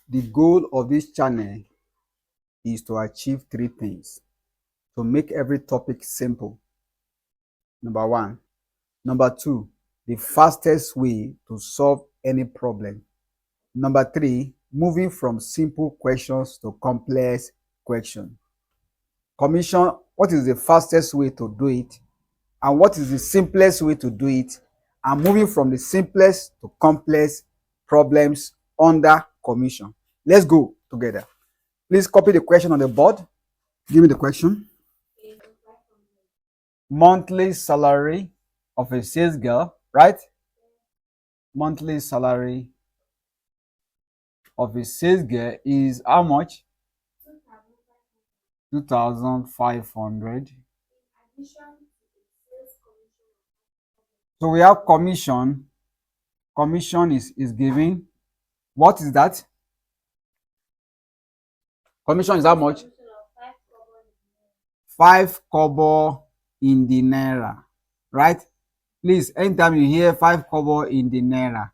The goal of this channel is to achieve three things. To make every topic simple. Number one. Number two, the fastest way to solve any problem. Number three, moving from simple questions to complex questions. Commission, what is the fastest way to do it? And what is the simplest way to do it? And moving from the simplest to complex problems under commission. Let's go together. Please copy the question on the board. Give me the question. Monthly salary of a sales girl, right? Monthly salary of a sales girl is how much? 2,500. So we have commission. Commission is given. What is that? Commission is how much? 5 kobo in the naira, right? Please, anytime you hear 5 kobo in the naira,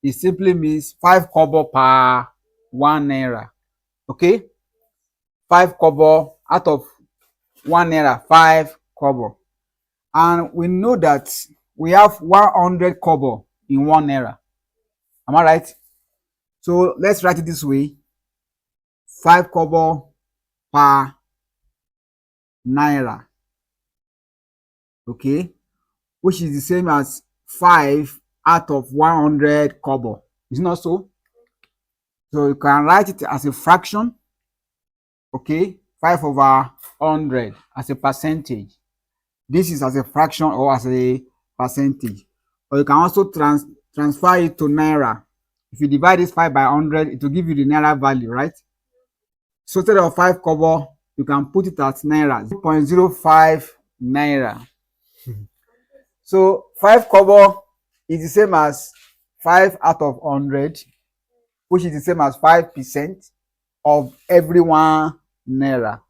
it simply means 5 kobo per 1 naira. Okay? 5 kobo out of 1 naira, 5 kobo. And we know that we have 100 kobo in 1 naira. Am I right? So let's write it this way. 5 kobo per naira. Okay? Which is the same as 5 out of 100 kobo. Is it not so? So you can write it as a fraction. Okay? 5 over 100 as a percentage. This is as a fraction or as a percentage. Or you can also transfer it to naira. If you divide this 5 by 100, it will give you the naira value, right? So instead of 5 kobo, you can put it at naira, 0.05 naira. So 5 kobo is the same as 5 out of 100, which is the same as 5% of every 1 naira.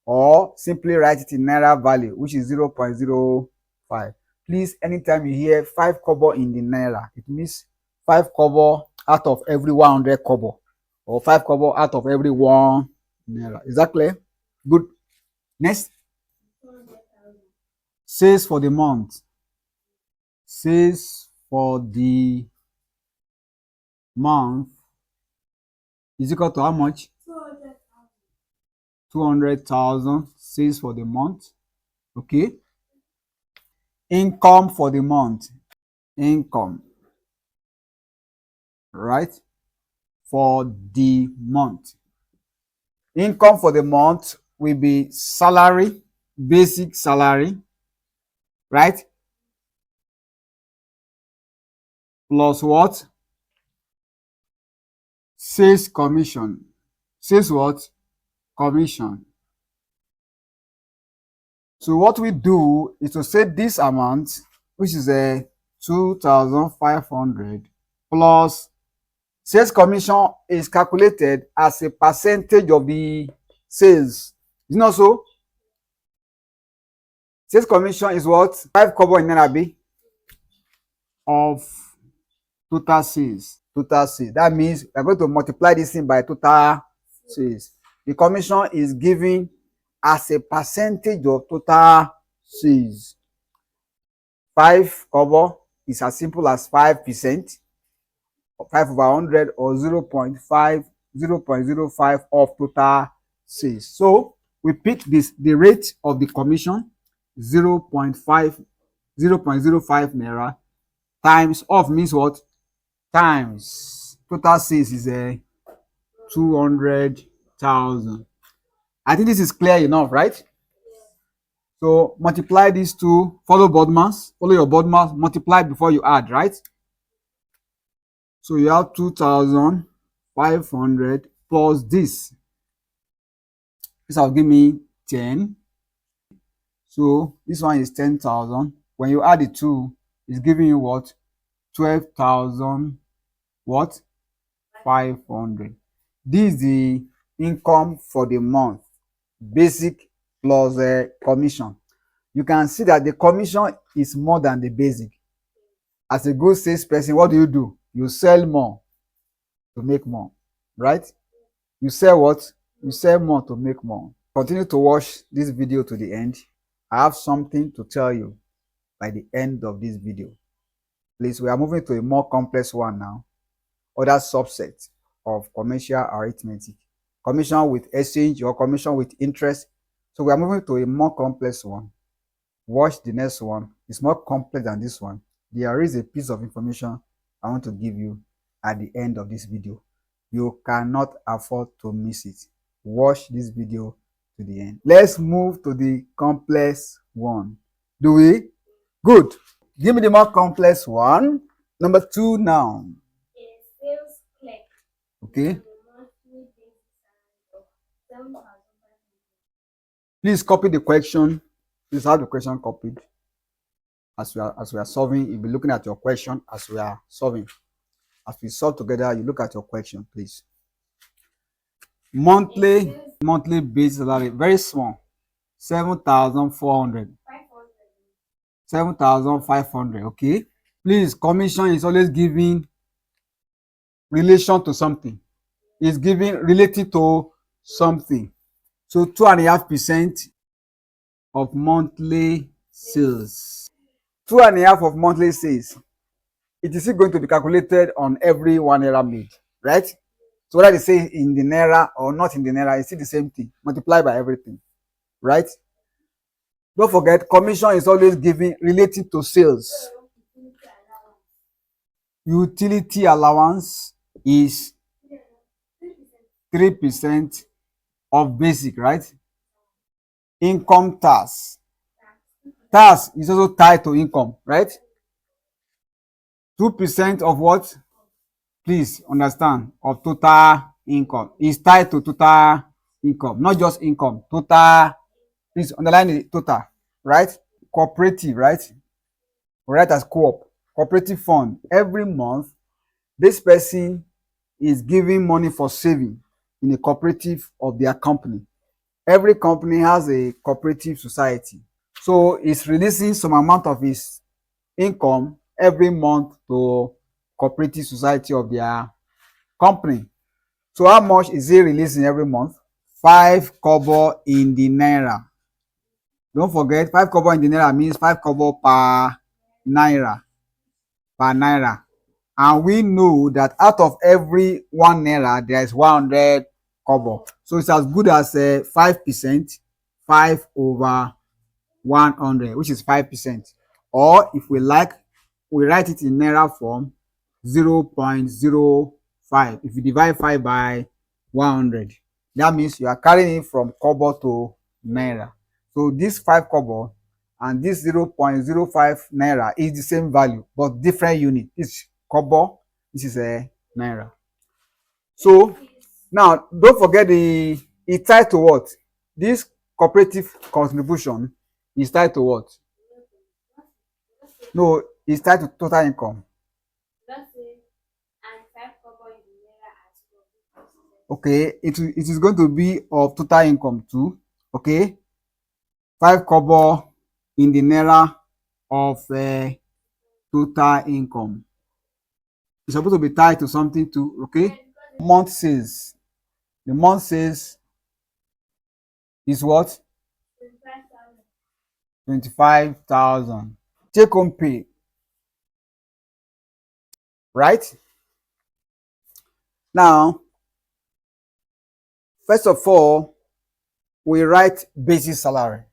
Or simply write it in naira value, which is 0.05. Please, anytime you hear 5 kobo in the naira, it means 5 kobo out of every 100 kobo. Or 5 kobo out of every 1 naira. Is that clear? Good. Next. Sales for the month. Sales for the month is equal to how much? 200,000 sales for the month. Okay. Income for the month. Income. Right? For the month. Income for the month will be salary, basic salary, right? Plus what? Sales commission. Sales what? Commission. So what we do is to say this amount, which is a 2,500 plus sales commission is calculated as a percentage of the sales. Is it not so? Sales commission is what? 5 kobo in naira B of total sales. Total sales. That means we are going to multiply this thing by total sales. The commission is given as a percentage of total sales. 5 kobo is as simple as 5%. 5 over 100 or 0.05 of total sales. So we pick the rate of the commission 0.05 naira times of means what? Times total sales is 200,000. I think this is clear enough, right? So multiply these two, follow your board mass, multiply before you add, right? So you have 2,500 plus this. This will give me 10. So this one is 10,000. When you add the two, it's giving you what? 12,000 what? 500. This is the income for the month. Basic plus commission. You can see that the commission is more than the basic. As a good salesperson, what do? You sell more to make more. right? You sell what? You sell more to make more. Continue to watch this video to the end. I have something to tell you by the end of this video. Please, we are moving to a more complex one now. Other subset of commercial arithmetic. Commission with exchange or commission with interest. So we are moving to a more complex one. Watch the next one. It's more complex than this one. There is a piece of information I want to give you at the end of this video. You cannot afford to miss it. Watch this video to the end. Let's move to the complex one. Do we? Good. Give me the more complex one. Number 2 now. Okay. Please copy the question. Please have the question copied. As we are solving, you'll be looking at your question as we are solving. As we solve together, you look at your question, please. Monthly base salary, very small. 7,400. 7,500. Okay. Please, commission is always giving relation to something. It's giving related to something. So 2.5% of monthly sales. 2.5% of monthly sales. It is still going to be calculated on every 1 naira made, right? So whether they say in the naira or not in the naira, it's still the same thing. Multiply by everything, right? Don't forget, commission is always giving related to sales. Utility allowance is 3% of basic, right? Income tax. Tax is also tied to income, right? 2% of what? Please understand, of total income is tied to total income, not just income, total. Please underline the total, right? Cooperative, right? Right, as co-op, cooperative fund. Every month, this person is giving money for saving in a cooperative of their company. Every company has a cooperative society. So it's releasing some amount of his income every month to cooperative society of their company. So how much is he releasing every month? 5 kobo in the naira. Don't forget, 5 kobo in the naira means 5 kobo per naira. Per naira. And we know that out of every 1 naira, there is 100 kobo. So it's as good as 5%, 5 over 100, which is 5%. Or if we like, we write it in naira form, 0.05. If you divide 5 by 100, that means you are carrying it from kobo to naira. So this 5 kobo and this 0.05 naira is the same value, but different unit. It's kobo, this is a naira. So now don't forget it's tied to what? This cooperative contribution is tied to what? No, it's tied to total income. Okay, it is going to be of total income too. Okay, 5 kobo in the naira of total income. It's supposed to be tied to something too. Okay, month sales. The month sales is what? 25,000. Take home pay, right? Now, first of all, we write basic salary.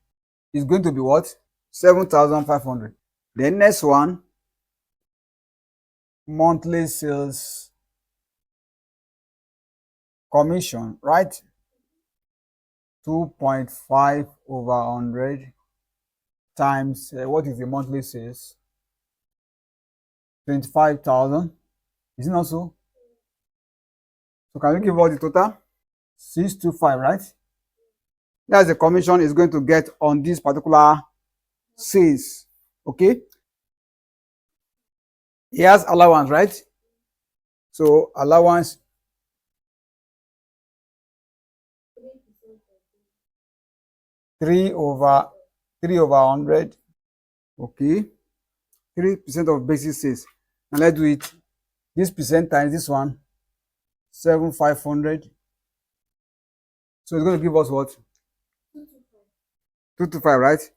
It's going to be what? 7,500. The next one, monthly sales commission, right? 2.5 over 100 times what is the monthly sales? 25,000. Is it not so? So can you give us the total? 625, right? That's the commission is going to get on this particular sales. Okay. He has allowance, right? So allowance 3 over 100. Okay. 3% of basic sales. And let's do it. This percent times this one, 7,500. So it's going to give us what? 225, right?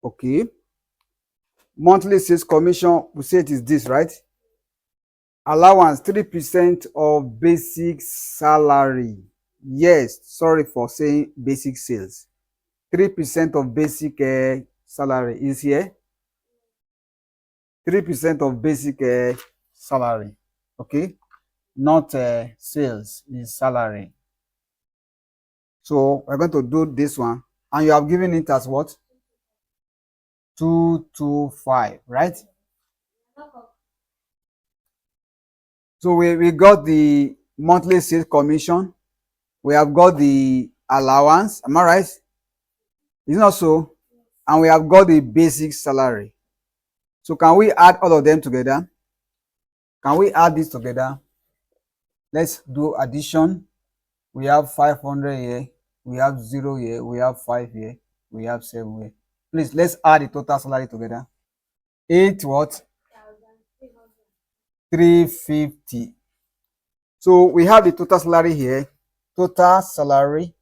Okay. Monthly sales commission, we say it is this, right? Allowance 3% of basic salary. Yes, sorry for saying basic sales. 3% of basic salary is here. 3% of basic salary. Okay, not sales, is salary. So we're going to do this one, and you have given it as what? 225, right? So we got the monthly sales commission. We have got the allowance. Am I right? It's not so. And we have got the basic salary. So can we add all of them together? Can we add this together? Let's do addition. We have 500 here. We have 0 here. We have 5 here. We have 7 here. Please, let's add the total salary together. 8 what? 350. So we have the total salary here. Total salary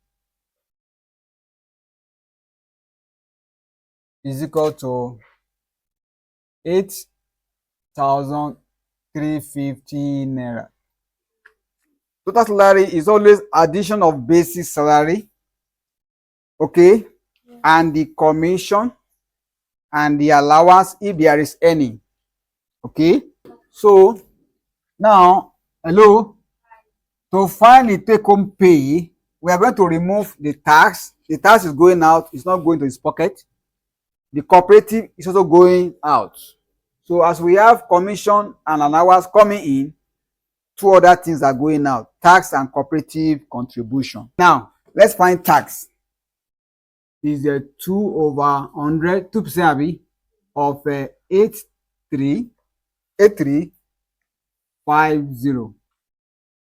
is equal to 8,350 naira. Total salary is always addition of basic salary, okay, and the commission and the allowance if there is any. Okay, so now, hello, to find the take-home pay, we are going to remove the tax. The tax is going out, it's not going to his pocket. The cooperative is also going out. So as we have commission and allowance coming in, two other things are going out: tax and cooperative contribution. Now let's find tax. Is 2 over 100, 2% abi of 8350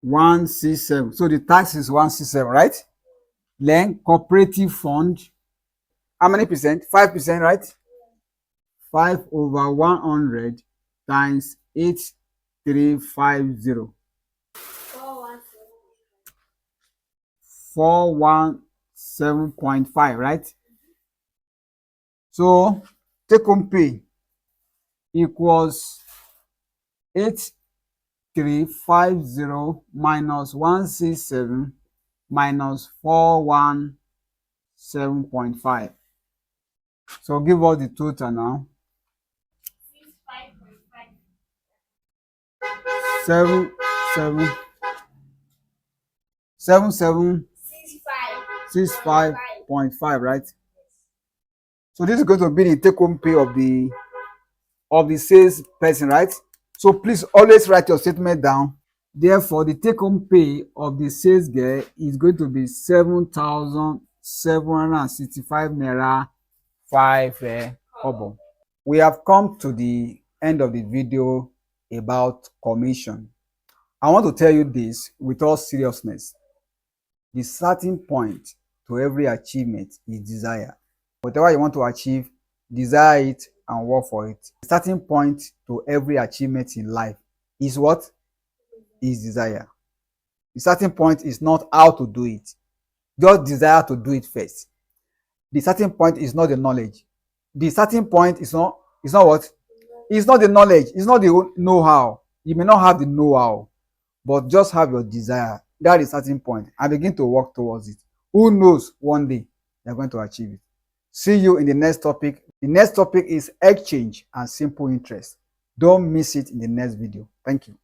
167. So the tax is 167, right? Then cooperative fund, how many percent? 5%, right? 5 over 100 times 8350. 417.5, right? So take home pay equals 8350 minus 167 minus 417.5. So give us the total now. 7765.5, right? So this is going to be the take home pay of the sales person, right? So please always write your statement down. Therefore, the take home pay of the sales girl is going to be 7,765 naira 5 kobo. We have come to the end of the video about commission. I want to tell you this with all seriousness. The starting point to every achievement is desire. Whatever you want to achieve, desire it and work for it. The starting point to every achievement in life is what? Is desire. The starting point is not how to do it. Just desire to do it first. The starting point is not the knowledge. The starting point is not what? It's not the knowledge. It's not the know-how. You may not have the know-how, but just have your desire. That is the starting point, and begin to work towards it. Who knows, one day you're going to achieve it. See you in the next topic. The next topic is exchange and simple interest. Don't miss it in the next video. Thank you.